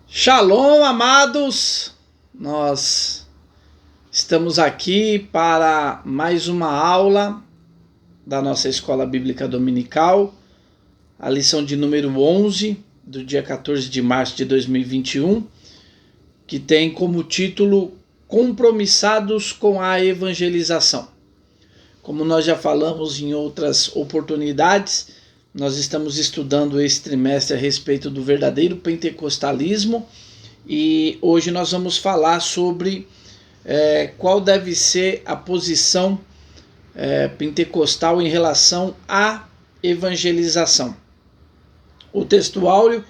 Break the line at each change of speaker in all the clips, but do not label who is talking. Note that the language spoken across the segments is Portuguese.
Shalom, amados! Nós estamos aqui para mais uma aula da nossa Escola Bíblica Dominical, a lição de número 11, do dia 14 de março de 2021, que tem como título Compromissados com a Evangelização. Como nós já falamos em outras oportunidades, nós estamos estudando esse trimestre a respeito do verdadeiro pentecostalismo e hoje nós vamos falar sobre qual deve ser a posição pentecostal em relação à evangelização. O texto áureo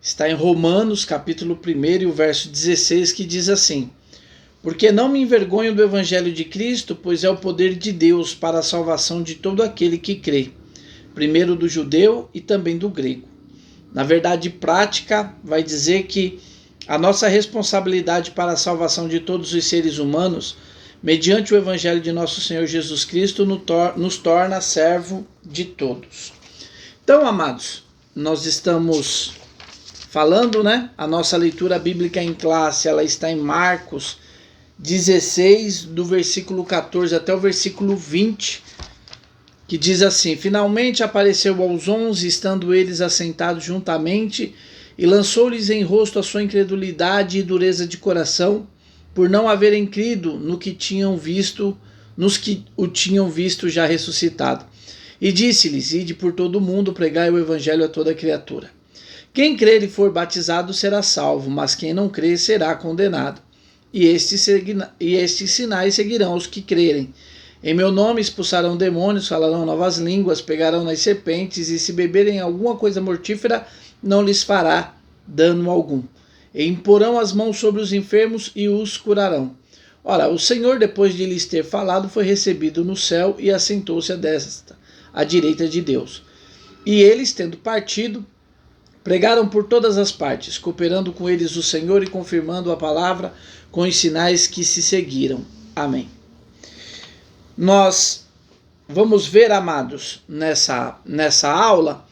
está em Romanos, capítulo 1 e o verso 16, que diz assim: porque não me envergonho do evangelho de Cristo, pois é o poder de Deus para a salvação de todo aquele que crê, primeiro do judeu e também do grego. Na verdade prática, vai dizer que a nossa responsabilidade para a salvação de todos os seres humanos, mediante o evangelho de nosso Senhor Jesus Cristo, nos torna servo de todos. Então, amados, nós estamos falando, a nossa leitura bíblica em classe, ela está em Marcos 16, do versículo 14 até o versículo 20, que diz assim: finalmente apareceu aos 11, estando eles assentados juntamente, e lançou-lhes em rosto a sua incredulidade e dureza de coração, por não haverem crido nos que o tinham visto já ressuscitado. E disse-lhes: ide por todo o mundo, pregai o evangelho a toda criatura. Quem crer e for batizado será salvo, mas quem não crer será condenado. E estes sinais seguirão os que crerem. Em meu nome expulsarão demônios, falarão novas línguas, pegarão nas serpentes, e se beberem alguma coisa mortífera, não lhes fará dano algum. E imporão as mãos sobre os enfermos e os curarão. Ora, o Senhor, depois de lhes ter falado, foi recebido no céu e assentou-se à direita de Deus. E eles, tendo partido, pregaram por todas as partes, cooperando com eles o Senhor e confirmando a palavra com os sinais que se seguiram. Amém. Nós vamos ver, amados, nessa aula,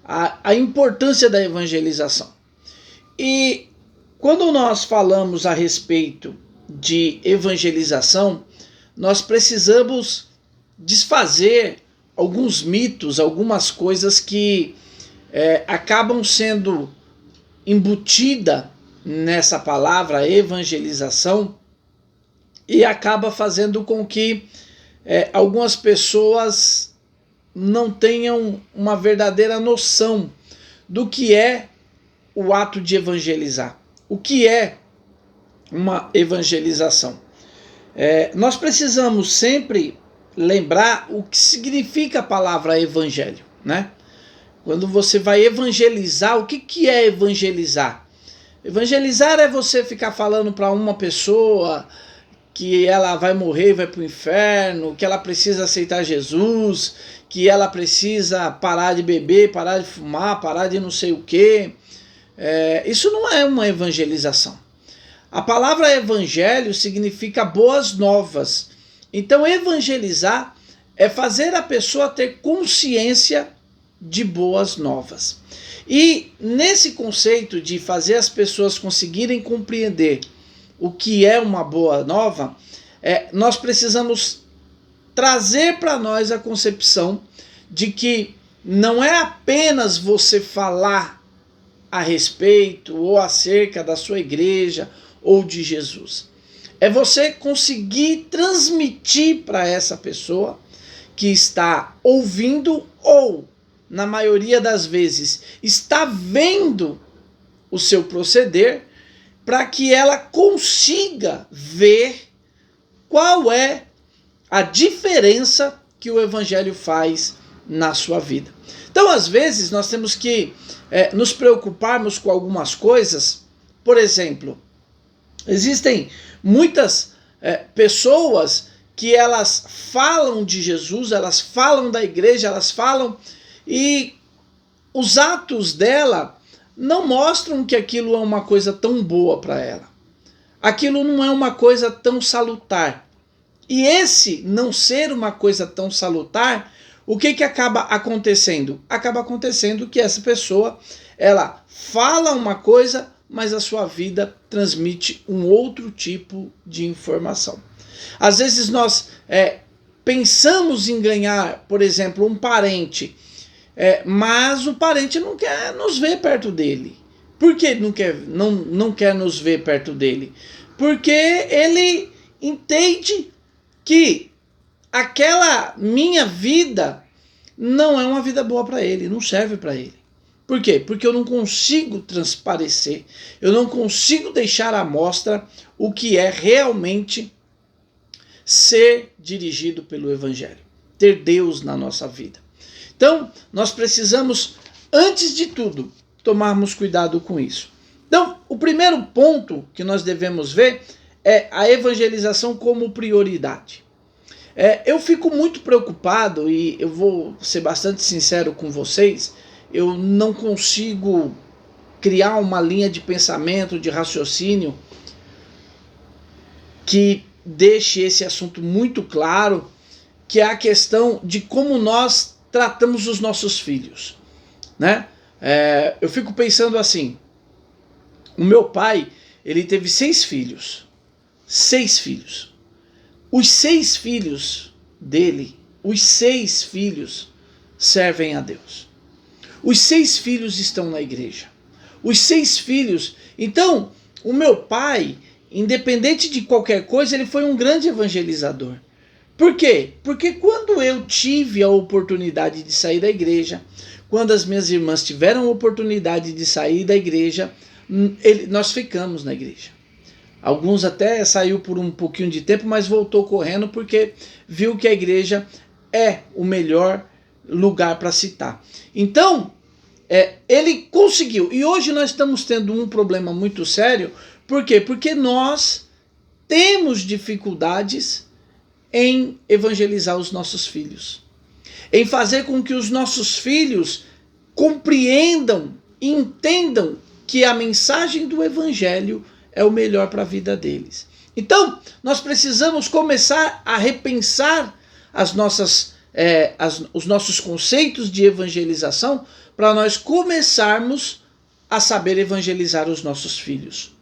a importância da evangelização. E quando nós falamos a respeito de evangelização, nós precisamos desfazer alguns mitos, algumas coisas que acabam sendo embutida nessa palavra evangelização e acaba fazendo com que algumas pessoas não tenham uma verdadeira noção do que é o ato de evangelizar. O que é uma evangelização? Nós precisamos sempre lembrar o que significa a palavra evangelho, Quando você vai evangelizar, o que é evangelizar? Evangelizar é você ficar falando para uma pessoa que ela vai morrer e vai para o inferno, que ela precisa aceitar Jesus, que ela precisa parar de beber, parar de fumar, parar de não sei o quê. Isso não é uma evangelização. A palavra evangelho significa boas novas. Então evangelizar é fazer a pessoa ter consciência de boas novas. E nesse conceito de fazer as pessoas conseguirem compreender o que é uma boa nova, nós precisamos trazer para nós a concepção de que não é apenas você falar a respeito ou acerca da sua igreja ou de Jesus. É você conseguir transmitir para essa pessoa que está ouvindo ou, na maioria das vezes, está vendo o seu proceder, para que ela consiga ver qual é a diferença que o evangelho faz na sua vida. Então, às vezes, nós temos que nos preocuparmos com algumas coisas. Por exemplo, existem muitas pessoas que elas falam de Jesus, elas falam da igreja, elas falam, e os atos dela não mostram que aquilo é uma coisa tão boa para ela. Aquilo não é uma coisa tão salutar. E esse não ser uma coisa tão salutar, o que acaba acontecendo? Acaba acontecendo que essa pessoa, ela fala uma coisa, mas a sua vida transmite um outro tipo de informação. Às vezes nós pensamos em ganhar, por exemplo, um parente, mas o parente não quer nos ver perto dele. Por que não quer nos ver perto dele? Porque ele entende que aquela minha vida não é uma vida boa para ele, não serve para ele. Por quê? Porque eu não consigo transparecer, eu não consigo deixar à mostra o que é realmente ser dirigido pelo Evangelho, ter Deus na nossa vida. Então, nós precisamos, antes de tudo, tomarmos cuidado com isso. Então, o primeiro ponto que nós devemos ver é a evangelização como prioridade. Eu fico muito preocupado, e eu vou ser bastante sincero com vocês, eu não consigo criar uma linha de pensamento, de raciocínio que deixe esse assunto muito claro, que é a questão de como nós tratamos os nossos filhos, né? Eu fico pensando assim, o meu pai, ele teve 6 filhos, 6 filhos. Os 6 filhos dele, os 6 filhos servem a Deus. Os 6 filhos estão na igreja. Os 6 filhos... Então, o meu pai, independente de qualquer coisa, ele foi um grande evangelizador. Por quê? Porque quando eu tive a oportunidade de sair da igreja, quando as minhas irmãs tiveram a oportunidade de sair da igreja, nós ficamos na igreja. Alguns até saiu por um pouquinho de tempo, mas voltou correndo porque viu que a igreja é o melhor lugar para se estar. Então, ele conseguiu. E hoje nós estamos tendo um problema muito sério. Por quê? Porque nós temos dificuldades em evangelizar os nossos filhos, em fazer com que os nossos filhos compreendam e entendam que a mensagem do evangelho é o melhor para a vida deles. Então, nós precisamos começar a repensar os nossos conceitos de evangelização para nós começarmos a saber evangelizar os nossos filhos.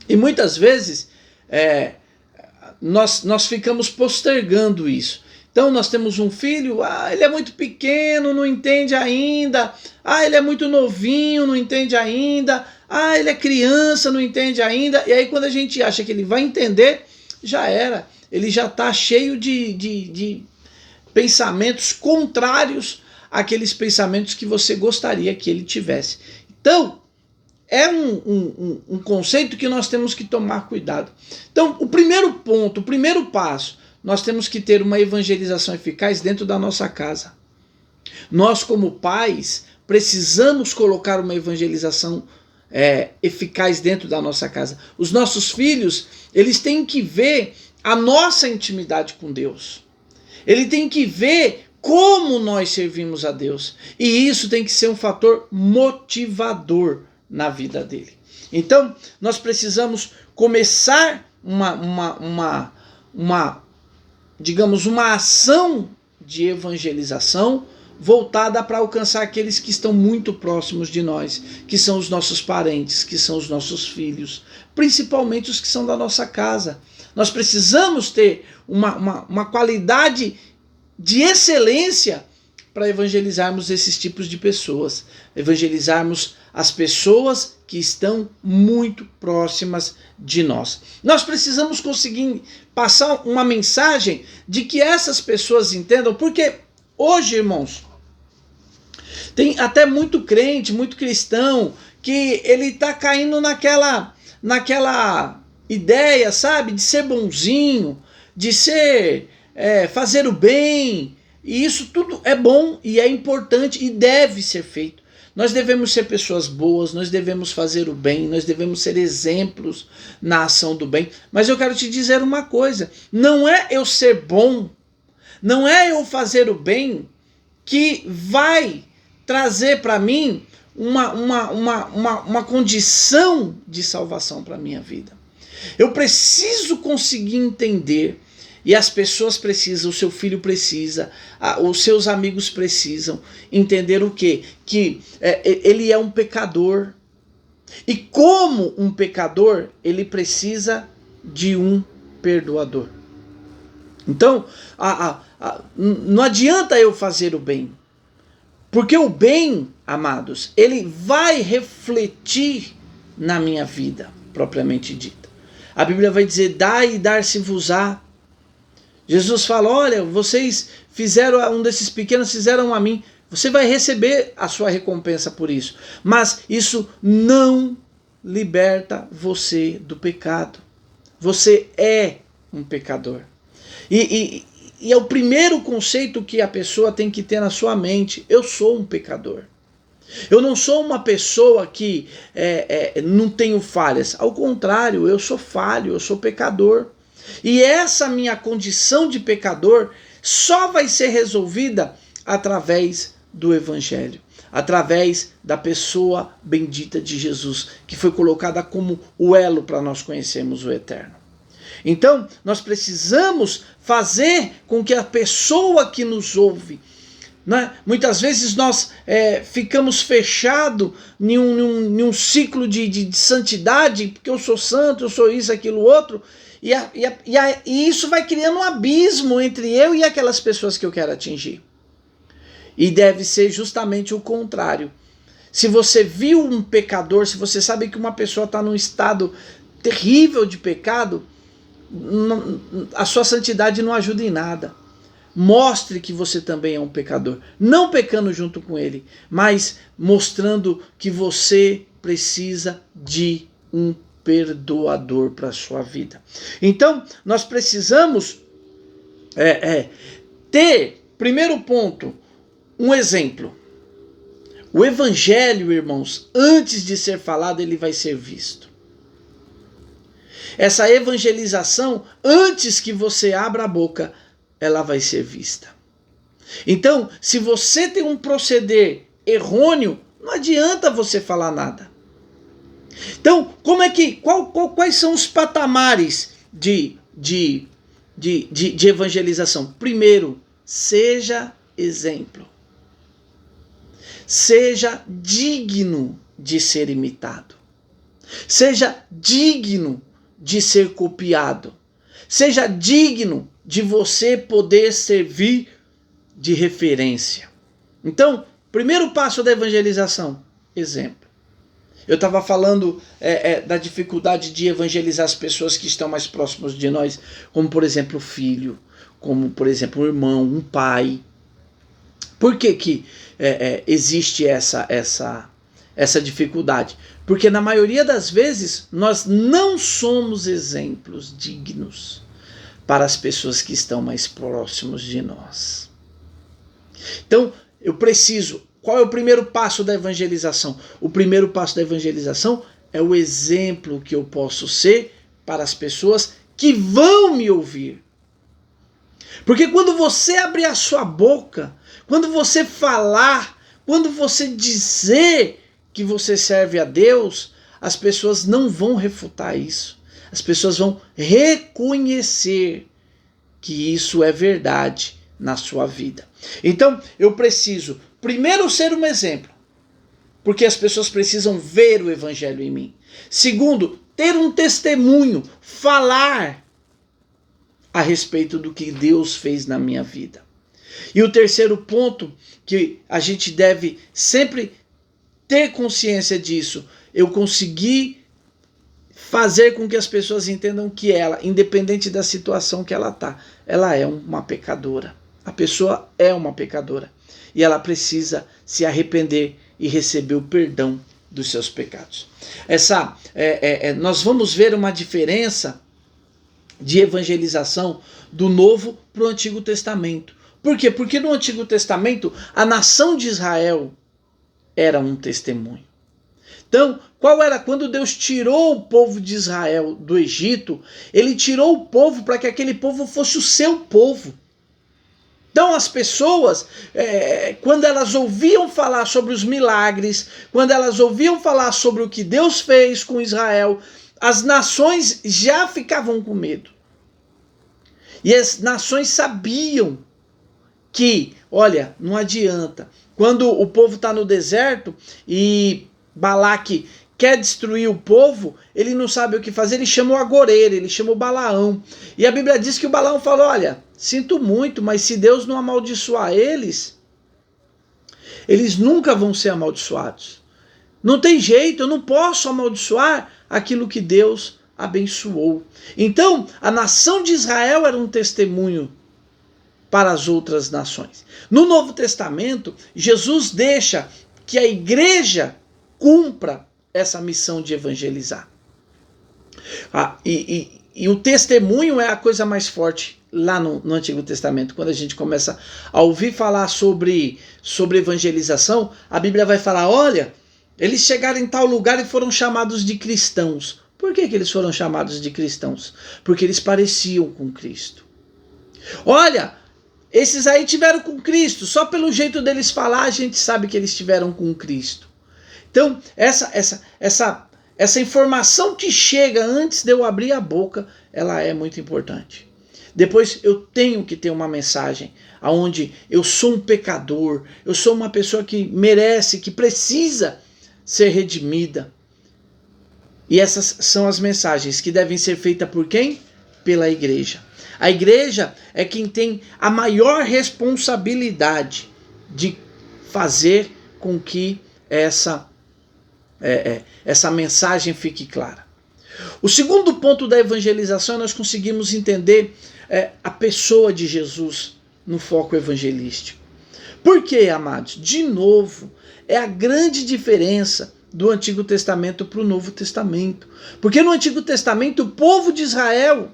E muitas vezes nós ficamos postergando isso. Então nós temos um filho, ele é muito pequeno, não entende ainda. Ele é muito novinho, não entende ainda. Ele é criança, não entende ainda. E aí quando a gente acha que ele vai entender, já era. Ele já está cheio de pensamentos contrários àqueles pensamentos que você gostaria que ele tivesse. Então, é um conceito que nós temos que tomar cuidado. Então, o primeiro ponto, o primeiro passo, nós temos que ter uma evangelização eficaz dentro da nossa casa. Nós, como pais, precisamos colocar uma evangelização eficaz dentro da nossa casa. Os nossos filhos, eles têm que ver a nossa intimidade com Deus. Ele tem que ver como nós servimos a Deus. E isso tem que ser um fator motivador na vida dele. Então, nós precisamos começar digamos, uma ação de evangelização voltada para alcançar aqueles que estão muito próximos de nós, que são os nossos parentes, que são os nossos filhos, principalmente os que são da nossa casa. Nós precisamos ter uma qualidade de excelência para evangelizarmos esses tipos de pessoas, evangelizarmos as pessoas que estão muito próximas de nós. Nós precisamos conseguir passar uma mensagem de que essas pessoas entendam, porque hoje, irmãos, tem até muito crente, muito cristão, que ele está caindo naquela ideia, sabe, de ser bonzinho, de ser fazer o bem. E isso tudo é bom e é importante e deve ser feito. Nós devemos ser pessoas boas, nós devemos fazer o bem, nós devemos ser exemplos na ação do bem. Mas eu quero te dizer uma coisa, não é eu ser bom, não é eu fazer o bem que vai trazer para mim uma condição de salvação para a minha vida. Eu preciso conseguir entender, e as pessoas precisam, o seu filho precisa, os seus amigos precisam entender o quê? Que ele é um pecador, E como um pecador, ele precisa de um perdoador. Então, não adianta eu fazer o bem. Porque o bem, amados, ele vai refletir na minha vida, propriamente dita. A Bíblia vai dizer, dai e dar-se-vos-á. Jesus fala, olha, vocês fizeram, um desses pequenos fizeram a mim. Você vai receber a sua recompensa por isso. Mas isso não liberta você do pecado. Você é um pecador. E é o primeiro conceito que a pessoa tem que ter na sua mente. Eu sou um pecador. Eu não sou uma pessoa que não tenho falhas. Ao contrário, eu sou falho, eu sou pecador. E essa minha condição de pecador só vai ser resolvida através do Evangelho, através da pessoa bendita de Jesus, que foi colocada como o elo para nós conhecermos o Eterno. Então, nós precisamos fazer com que a pessoa que nos ouve, né? Muitas vezes nós ficamos fechados em um ciclo de santidade, porque eu sou santo, eu sou isso, aquilo, outro, e isso vai criando um abismo entre eu e aquelas pessoas que eu quero atingir. E deve ser justamente o contrário. Se você viu um pecador, se você sabe que uma pessoa está num estado terrível de pecado, a sua santidade não ajuda em nada. Mostre que você também é um pecador. Não pecando junto com ele, mas mostrando que você precisa de um perdoador para a sua vida. Então, nós precisamos ter, primeiro ponto, um exemplo. O Evangelho, irmãos, antes de ser falado, ele vai ser visto. Essa evangelização, antes que você abra a boca, ela vai ser vista. Então, se você tem um proceder errôneo, não adianta você falar nada. Então, quais são os patamares de evangelização? Primeiro, seja exemplo. Seja digno de ser imitado. Seja digno de ser copiado. Seja digno de você poder servir de referência. Então, primeiro passo da evangelização, exemplo. Eu estava falando da dificuldade de evangelizar as pessoas que estão mais próximas de nós, como por exemplo o filho, como por exemplo um irmão, um pai. Por que existe essa dificuldade? Porque na maioria das vezes nós não somos exemplos dignos para as pessoas que estão mais próximos de nós. Então, eu preciso... Qual é o primeiro passo da evangelização? O primeiro passo da evangelização é o exemplo que eu posso ser para as pessoas que vão me ouvir. Porque quando você abrir a sua boca, quando você falar, quando você dizer que você serve a Deus, as pessoas não vão refutar isso. As pessoas vão reconhecer que isso é verdade na sua vida. Então, eu preciso primeiro ser um exemplo, porque as pessoas precisam ver o Evangelho em mim. Segundo, ter um testemunho, falar a respeito do que Deus fez na minha vida. E o terceiro ponto, que a gente deve sempre ter consciência disso, eu consegui fazer com que as pessoas entendam que ela, independente da situação que ela está, ela é uma pecadora. A pessoa é uma pecadora. E ela precisa se arrepender e receber o perdão dos seus pecados. Nós vamos ver uma diferença de evangelização do Novo para o Antigo Testamento. Por quê? Porque no Antigo Testamento a nação de Israel era um testemunho. Então, quando Deus tirou o povo de Israel do Egito, ele tirou o povo para que aquele povo fosse o seu povo. Então as pessoas, quando elas ouviam falar sobre os milagres, quando elas ouviam falar sobre o que Deus fez com Israel, as nações já ficavam com medo. E as nações sabiam que, olha, não adianta. Quando o povo está no deserto e Balaque quer destruir o povo, ele não sabe o que fazer, ele chama o agoreiro, ele chama o Balaão. E a Bíblia diz que o Balaão falou, olha, sinto muito, mas se Deus não amaldiçoar eles nunca vão ser amaldiçoados. Não tem jeito, eu não posso amaldiçoar aquilo que Deus abençoou. Então, a nação de Israel era um testemunho para as outras nações. No Novo Testamento, Jesus deixa que a igreja cumpra essa missão de evangelizar. E o testemunho é a coisa mais forte lá no Antigo Testamento. Quando a gente começa a ouvir falar sobre evangelização, a Bíblia vai falar, olha, eles chegaram em tal lugar e foram chamados de cristãos. Por que eles foram chamados de cristãos? Porque eles pareciam com Cristo. Olha, esses aí tiveram com Cristo, só pelo jeito deles falar a gente sabe que eles tiveram com Cristo. Então, essa informação que chega antes de eu abrir a boca, ela é muito importante. Depois eu tenho que ter uma mensagem onde eu sou um pecador, eu sou uma pessoa que merece, que precisa ser redimida. E essas são as mensagens que devem ser feitas por quem? Pela igreja. A igreja é quem tem a maior responsabilidade de fazer com que essa mensagem fique clara. O segundo ponto da evangelização, nós conseguimos entender a pessoa de Jesus no foco evangelístico. Por quê, amados? De novo, é a grande diferença do Antigo Testamento para o Novo Testamento. Porque no Antigo Testamento o povo de Israel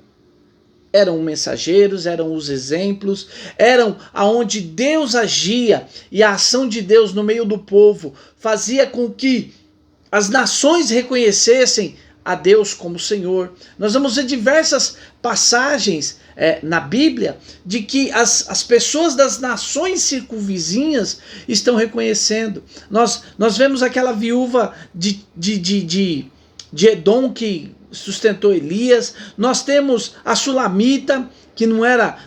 eram mensageiros, eram os exemplos, eram aonde Deus agia, e a ação de Deus no meio do povo fazia com que as nações reconhecessem a Deus como Senhor. Nós vamos ver diversas passagens na Bíblia de que as pessoas das nações circunvizinhas estão reconhecendo. Nós vemos aquela viúva de Edom que sustentou Elias. Nós temos a Sulamita, que não era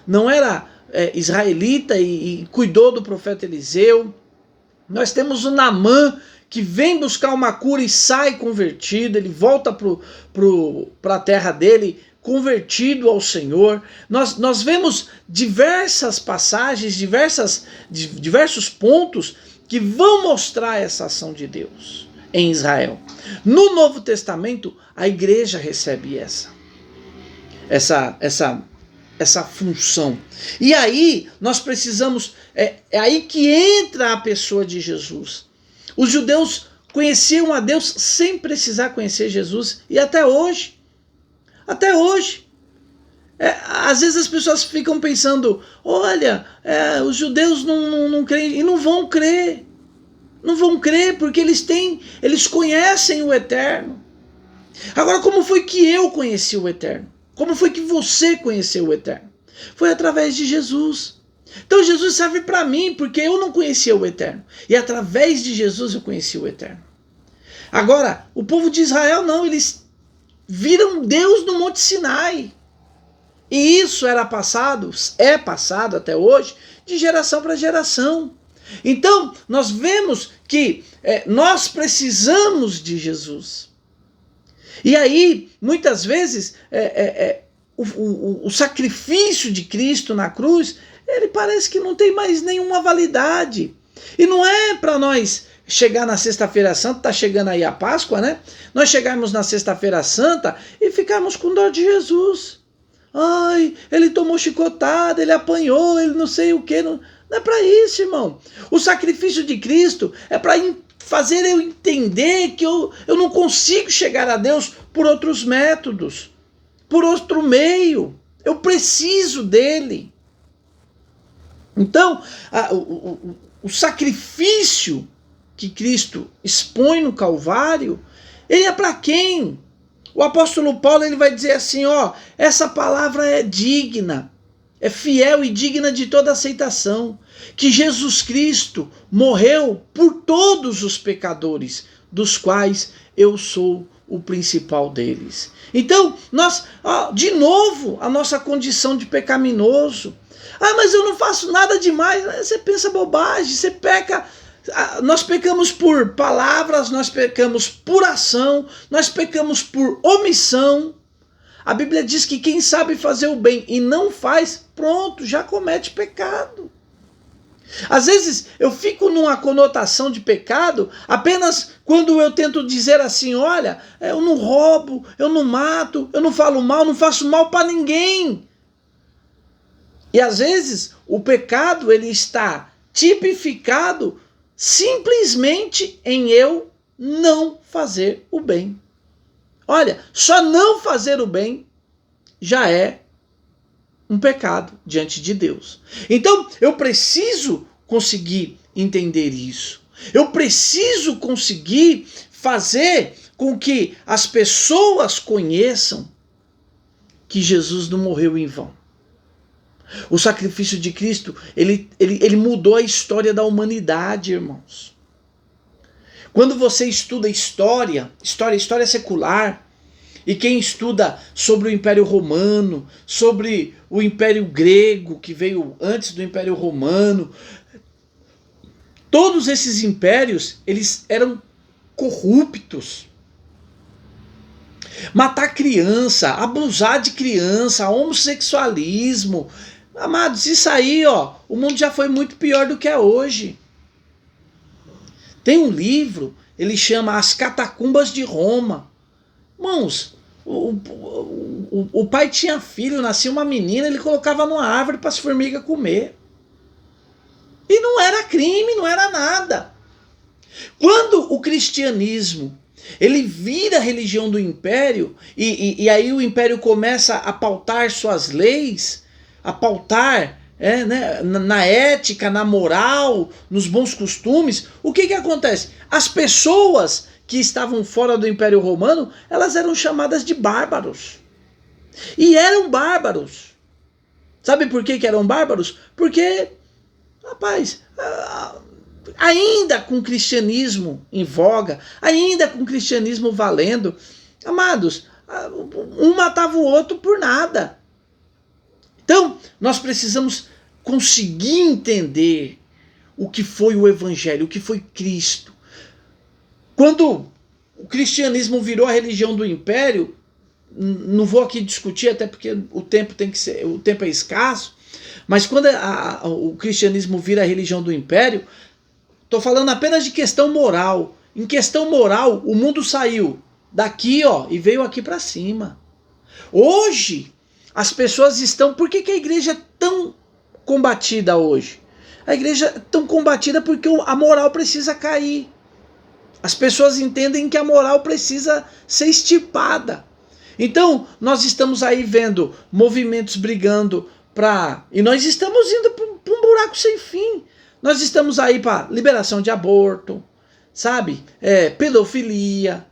israelita e cuidou do profeta Eliseu. Nós temos o Naamã, que vem buscar uma cura e sai convertido, ele volta para a terra dele convertido ao Senhor. Nós vemos diversas passagens, diversos pontos que vão mostrar essa ação de Deus em Israel. No Novo Testamento, a igreja recebe essa função. E aí nós precisamos, é aí que entra a pessoa de Jesus. Os judeus conheciam a Deus sem precisar conhecer Jesus, e até hoje. Às vezes as pessoas ficam pensando, olha, os judeus não creem, e não vão crer. Não vão crer porque eles conhecem o Eterno. Agora, como foi que eu conheci o Eterno? Como foi que você conheceu o Eterno? Foi através de Jesus. Então Jesus serve para mim, porque eu não conhecia o Eterno. E através de Jesus eu conheci o Eterno. Agora, o povo de Israel não, eles viram Deus no Monte Sinai. E isso é passado até hoje, de geração para geração. Então, nós vemos que nós precisamos de Jesus. E aí, muitas vezes, o sacrifício de Cristo na cruz, ele parece que não tem mais nenhuma validade. E não é para nós chegar na Sexta-feira Santa, está chegando aí a Páscoa, né? Nós chegarmos na Sexta-feira Santa e ficarmos com dor de Jesus. Ai, ele tomou chicotada, ele apanhou, ele não sei o que. Não é para isso, irmão. O sacrifício de Cristo é para fazer eu entender que eu não consigo chegar a Deus por outros métodos, por outro meio. Eu preciso dele. Então, o sacrifício que Cristo expõe no Calvário, ele é para quem? O apóstolo Paulo ele vai dizer assim, essa palavra é digna, é fiel e digna de toda aceitação, que Jesus Cristo morreu por todos os pecadores, dos quais eu sou o principal deles. Então, de novo, a nossa condição de pecaminoso. Mas eu não faço nada demais. Você pensa bobagem, você peca Nós pecamos por palavras, nós pecamos por ação, nós pecamos por omissão. A Bíblia diz que quem sabe fazer o bem e não faz, pronto, já comete pecado. Às vezes eu fico numa conotação de pecado apenas quando eu tento dizer assim, olha, eu não roubo, eu não mato, eu não falo mal, não faço mal para ninguém. E às vezes o pecado ele está tipificado simplesmente em eu não fazer o bem. Olha, só não fazer o bem já é um pecado diante de Deus. Então, eu preciso conseguir entender isso. Eu preciso conseguir fazer com que as pessoas conheçam que Jesus não morreu em vão. O sacrifício de Cristo, ele mudou a história da humanidade, irmãos. Quando você estuda história secular, e quem estuda sobre o Império Romano, sobre o Império Grego, que veio antes do Império Romano, todos esses impérios, eles eram corruptos. Matar criança, abusar de criança, homossexualismo. Amados, isso aí, ó, o mundo já foi muito pior do que é hoje. Tem um livro, ele chama As Catacumbas de Roma. Irmãos, o pai tinha filho, nascia uma menina, ele colocava numa árvore para as formigas comer. E não era crime, não era nada. Quando o cristianismo ele vira a religião do império, e aí o império começa a pautar suas leis, a pautar né, na ética, na moral, nos bons costumes, o que acontece? As pessoas que estavam fora do Império Romano, elas eram chamadas de bárbaros. E eram bárbaros. Sabe por que eram bárbaros? Porque, rapaz, ainda com o cristianismo em voga, ainda com o cristianismo valendo, amados, um matava o outro por nada. Então, nós precisamos conseguir entender o que foi o Evangelho, o que foi Cristo. Quando o cristianismo virou a religião do império, não vou aqui discutir, até porque o tempo é escasso, mas quando o cristianismo vira a religião do império, estou falando apenas de questão moral. Em questão moral, o mundo saiu daqui, ó, e veio aqui para cima. Hoje, as pessoas estão... Por que a igreja é tão combatida hoje? A igreja é tão combatida porque a moral precisa cair. As pessoas entendem que a moral precisa ser extirpada. Então, nós estamos aí vendo movimentos brigando e nós estamos indo para um buraco sem fim. Nós estamos aí para liberação de aborto, sabe? Pedofilia,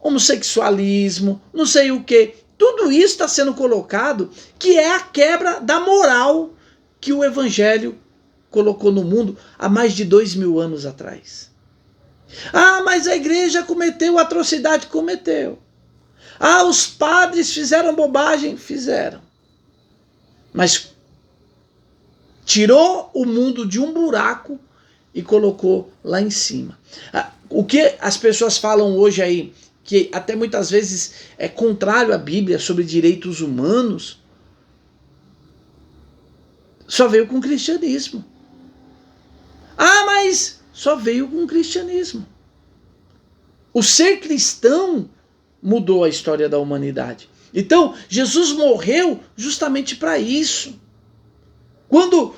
homossexualismo, não sei o quê. Tudo isso está sendo colocado que é a quebra da moral que o Evangelho colocou no mundo há mais de 2000 anos atrás. Ah, mas a igreja cometeu atrocidade, cometeu. Ah, os padres fizeram bobagem, fizeram. Mas tirou o mundo de um buraco e colocou lá em cima. O que as pessoas falam hoje aí, que até muitas vezes é contrário à Bíblia sobre direitos humanos, só veio com o cristianismo. Ah, mas só veio com o cristianismo. O ser cristão mudou a história da humanidade. Então, Jesus morreu justamente para isso. Quando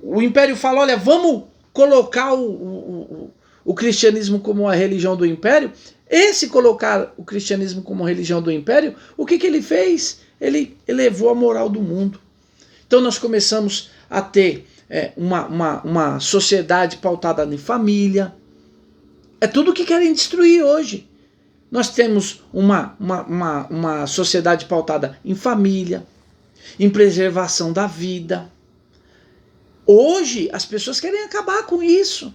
o império fala, olha, vamos colocar o cristianismo como a religião do império, esse colocar o cristianismo como religião do império, o que ele fez? Ele elevou a moral do mundo. Então nós começamos a ter uma sociedade pautada em família. É tudo que querem destruir hoje. Nós temos uma sociedade pautada em família, em preservação da vida. Hoje as pessoas querem acabar com isso.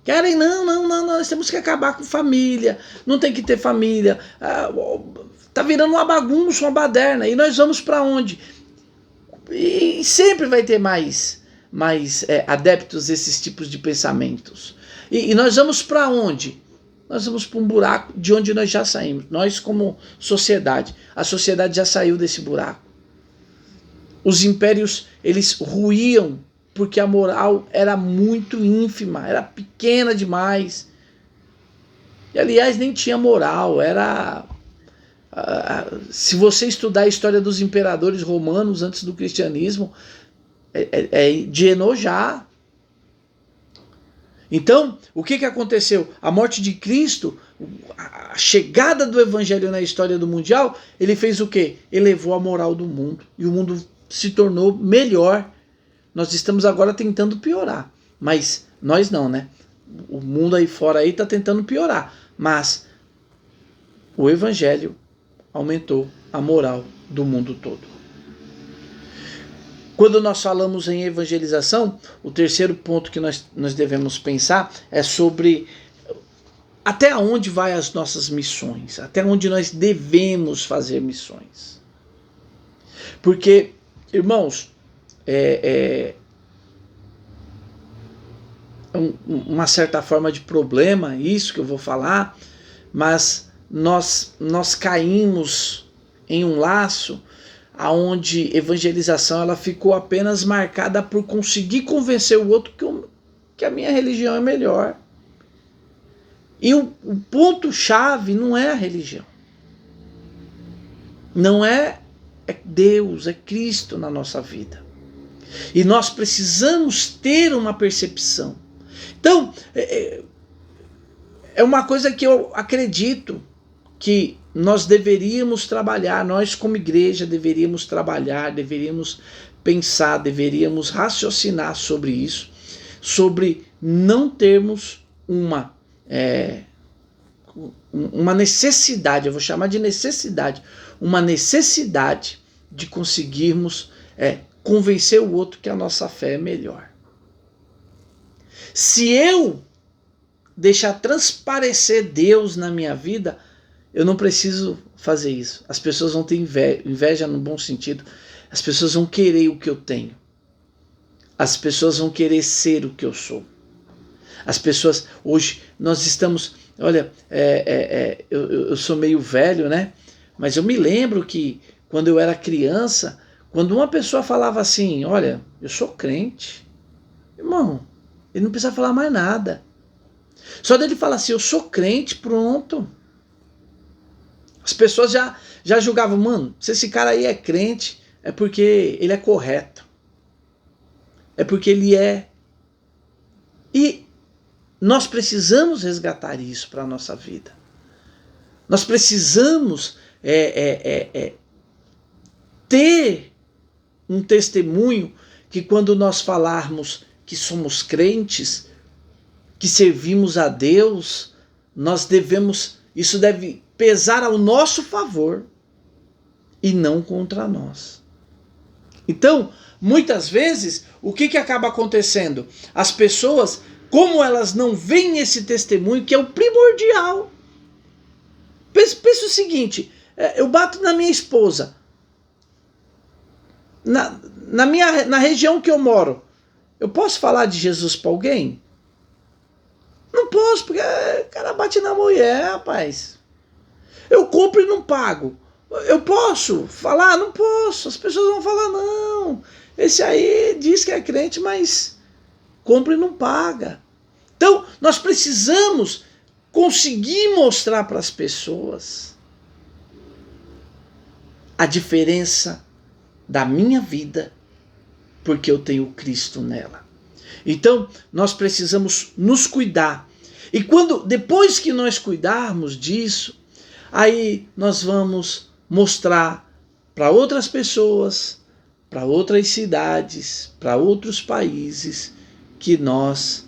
Querem, não, nós temos que acabar com família, não tem que ter família. Tá virando uma bagunça, uma baderna. E nós vamos para onde? E sempre vai ter mais mais adeptos a esses tipos de pensamentos. E nós vamos para onde? Nós vamos para um buraco de onde nós já saímos. Nós como sociedade. A sociedade já saiu desse buraco. Os impérios, eles ruíam porque a moral era muito ínfima, era pequena demais. E aliás, nem tinha moral, era... se você estudar a história dos imperadores romanos antes do cristianismo, é de enojar. Então, o que aconteceu? A morte de Cristo, a chegada do evangelho na história do mundial, ele fez o quê? Elevou a moral do mundo. E o mundo se tornou melhor. Nós estamos agora tentando piorar. Mas nós não, né? O mundo aí fora aí está tentando piorar. Mas o evangelho aumentou a moral do mundo todo. Quando nós falamos em evangelização, o terceiro ponto que nós devemos pensar é sobre até onde vai as nossas missões, até onde nós devemos fazer missões. Porque, irmãos, uma certa forma de problema, isso que eu vou falar, mas nós caímos em um laço aonde evangelização ela ficou apenas marcada por conseguir convencer o outro que a minha religião é melhor. E o ponto-chave não é a religião. Não é Deus, é Cristo na nossa vida. E nós precisamos ter uma percepção. Então, é uma coisa que eu acredito que nós deveríamos trabalhar, nós como igreja deveríamos trabalhar, deveríamos pensar, deveríamos raciocinar sobre isso, sobre não termos uma necessidade, eu vou chamar de necessidade, uma necessidade de conseguirmos convencer o outro que a nossa fé é melhor. Se eu deixar transparecer Deus na minha vida, eu não preciso fazer isso. As pessoas vão ter inveja no bom sentido. As pessoas vão querer o que eu tenho. As pessoas vão querer ser o que eu sou. As pessoas, hoje, nós estamos... Olha, eu sou meio velho, né? Mas eu me lembro que, quando eu era criança, quando uma pessoa falava assim, olha, eu sou crente. Irmão, ele não precisa falar mais nada. Só dele falar assim, eu sou crente, pronto. As pessoas já julgavam, mano, se esse cara aí é crente, é porque ele é correto. É porque ele é. E nós precisamos resgatar isso para a nossa vida. Nós precisamos ter um testemunho que quando nós falarmos que somos crentes, que servimos a Deus, isso deve pesar ao nosso favor e não contra nós. Então, muitas vezes, o que acaba acontecendo? As pessoas, como elas não veem esse testemunho, que é o primordial. Pensa o seguinte, eu bato na minha esposa, na região que eu moro, eu posso falar de Jesus para alguém? Não posso, porque o cara bate na mulher, rapaz. Eu compro e não pago. Eu posso falar? Não posso. As pessoas vão falar, não. Esse aí diz que é crente, mas compra e não paga. Então, nós precisamos conseguir mostrar para as pessoas a diferença da minha vida, porque eu tenho Cristo nela. Então, nós precisamos nos cuidar. E depois que nós cuidarmos disso, aí nós vamos mostrar para outras pessoas, para outras cidades, para outros países, que nós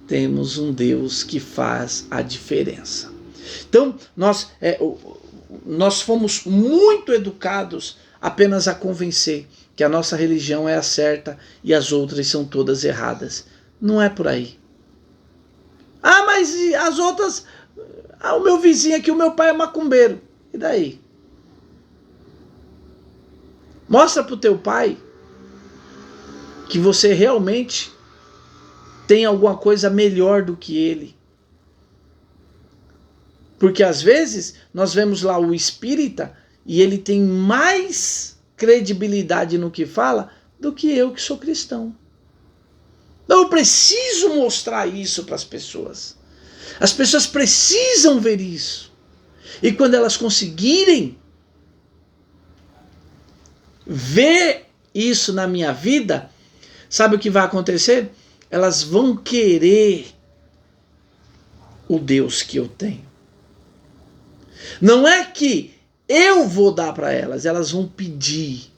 temos um Deus que faz a diferença. Então, nós fomos muito educados apenas a convencer que a nossa religião é a certa e as outras são todas erradas. Não é por aí. Ah, mas as outras... o meu vizinho aqui, o meu pai é macumbeiro. E daí? Mostra pro teu pai que você realmente tem alguma coisa melhor do que ele. Porque às vezes nós vemos lá o espírita e ele tem mais credibilidade no que fala do que eu que sou cristão. Então eu preciso mostrar isso para as pessoas. As pessoas precisam ver isso. E quando elas conseguirem ver isso na minha vida, sabe o que vai acontecer? Elas vão querer o Deus que eu tenho. Não é que eu vou dar para elas, elas vão pedir.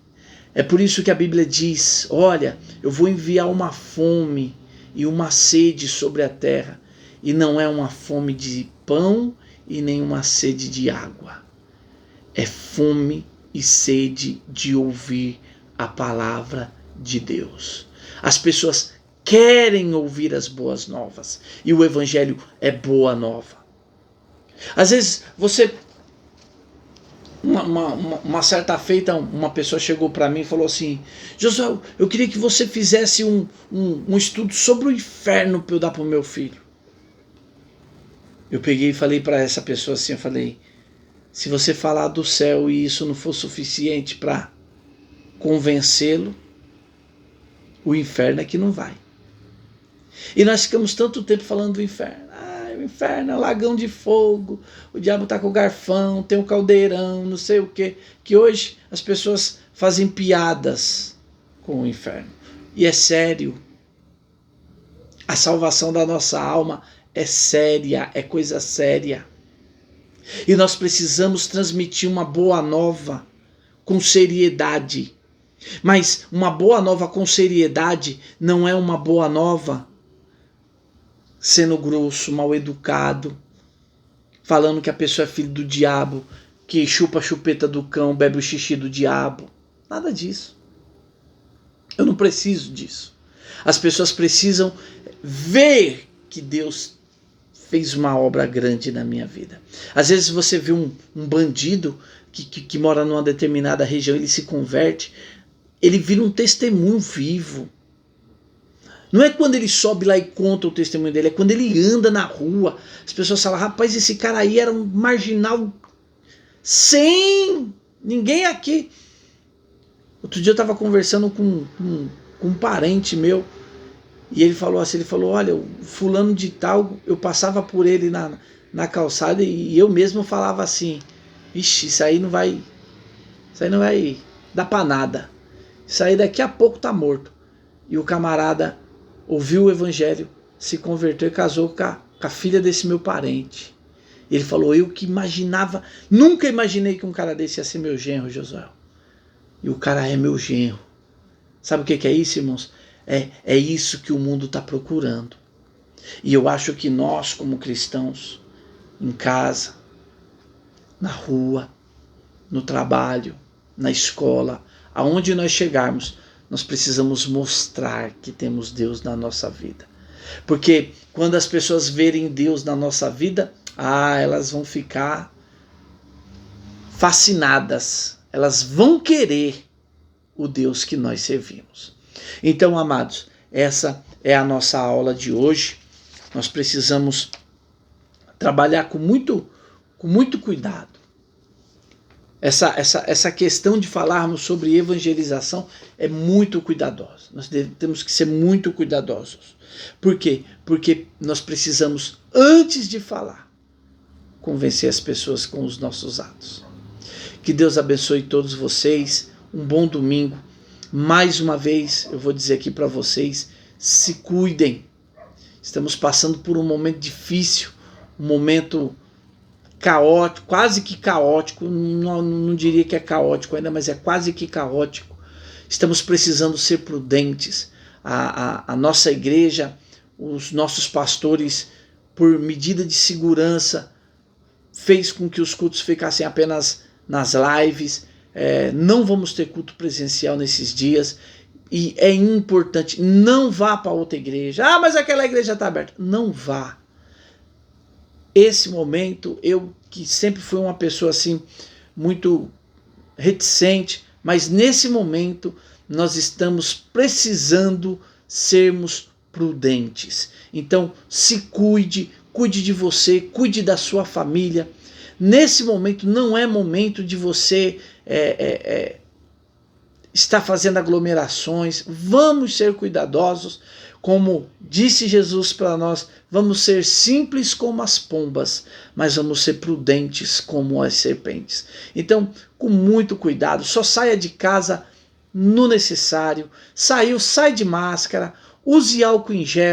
É por isso que a Bíblia diz, olha, eu vou enviar uma fome e uma sede sobre a terra. E não é uma fome de pão e nem uma sede de água. É fome e sede de ouvir a palavra de Deus. As pessoas querem ouvir as boas novas. E o evangelho é boa nova. Às vezes você... Uma certa feita, uma pessoa chegou para mim e falou assim, Josué, eu queria que você fizesse um estudo sobre o inferno para eu dar para o meu filho. Eu peguei e falei para essa pessoa assim, eu falei, se você falar do céu e isso não for suficiente para convencê-lo, o inferno é que não vai. E nós ficamos tanto tempo falando do inferno. O inferno é um lagão de fogo, o diabo tá com o garfão, tem um caldeirão, não sei o quê, que hoje as pessoas fazem piadas com o inferno. E é sério. A salvação da nossa alma é séria, é coisa séria. E nós precisamos transmitir uma boa nova com seriedade. Mas uma boa nova com seriedade não é uma boa nova sendo grosso, mal educado, falando que a pessoa é filho do diabo, que chupa a chupeta do cão, bebe o xixi do diabo. Nada disso. Eu não preciso disso. As pessoas precisam ver que Deus fez uma obra grande na minha vida. Às vezes você vê um bandido que mora numa determinada região, ele se converte, ele vira um testemunho vivo. Não é quando ele sobe lá e conta o testemunho dele, é quando ele anda na rua. As pessoas falam, rapaz, esse cara aí era um marginal sem ninguém aqui. Outro dia eu estava conversando com um parente meu, e ele falou assim, olha, o fulano de tal, eu passava por ele na calçada e eu mesmo falava assim, ixi, isso aí não vai dar pra nada. Isso aí daqui a pouco tá morto. E o camarada ouviu o evangelho, se converteu e casou com a filha desse meu parente. Ele falou, eu que imaginava, nunca imaginei que um cara desse ia ser meu genro, Josué. E o cara é meu genro. Sabe o que é isso, irmãos? É isso que o mundo está procurando. E eu acho que nós, como cristãos, em casa, na rua, no trabalho, na escola, aonde nós chegarmos, nós precisamos mostrar que temos Deus na nossa vida. Porque quando as pessoas verem Deus na nossa vida, elas vão ficar fascinadas. Elas vão querer o Deus que nós servimos. Então, amados, essa é a nossa aula de hoje. Nós precisamos trabalhar com muito cuidado. Essa questão de falarmos sobre evangelização é muito cuidadosa. Nós temos que ser muito cuidadosos. Por quê? Porque nós precisamos, antes de falar, convencer as pessoas com os nossos atos. Que Deus abençoe todos vocês. Um bom domingo. Mais uma vez, eu vou dizer aqui para vocês, se cuidem. Estamos passando por um momento difícil, um momento caótico, quase que caótico, não diria que é caótico ainda, mas é quase que caótico. Estamos precisando ser prudentes. A nossa igreja, os nossos pastores, por medida de segurança, fez com que os cultos ficassem apenas nas lives. Não vamos ter culto presencial nesses dias. E é importante, não vá para outra igreja. Mas aquela igreja está aberta. Não vá. Esse momento, eu que sempre fui uma pessoa assim, muito reticente, mas nesse momento nós estamos precisando sermos prudentes. Então, se cuide, cuide de você, cuide da sua família. Nesse momento não é momento de você estar fazendo aglomerações. Vamos ser cuidadosos, como disse Jesus para nós, vamos ser simples como as pombas, mas vamos ser prudentes como as serpentes. Então, com muito cuidado, só saia de casa no necessário. Saiu, sai de máscara, use álcool em gel.